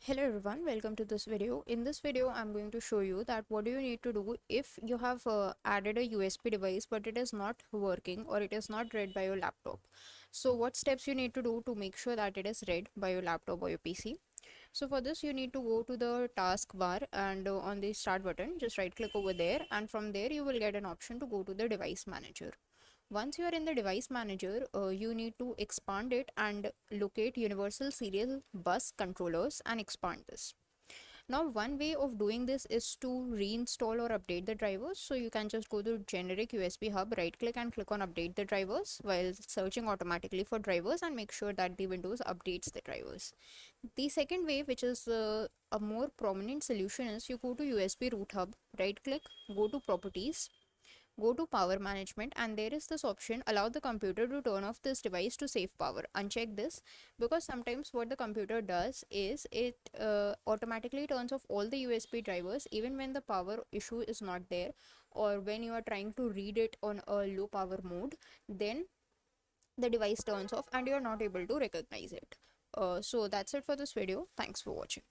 Hello everyone, welcome to this video. In this video, I'm going to show you that what do you need to do if you have added a USB device but it is not working or it is not read by your laptop. So what steps you need to do to make sure that it is read by your laptop or your PC. So for this, you need to go to the taskbar and on the start button, just right click over there, and from there you will get an option to go to the device manager. Once you are in the device manager, you need to expand it and locate universal serial bus controllers and expand this. Now, one way of doing this is to reinstall or update the drivers. So you can just go to generic USB hub, right click and click on update the drivers while searching automatically for drivers, and make sure that the Windows updates the drivers. The second way, which is a more prominent solution, is you go to USB root hub, right click, go to properties, go to power management, and there is this option, allow the computer to turn off this device to save power. Uncheck this, because sometimes what the computer does is it automatically turns off all the USB drivers even when the power issue is not there, or when you are trying to read it on a low power mode, then the device turns off and you are not able to recognize it. So that's it for this video. Thanks for watching.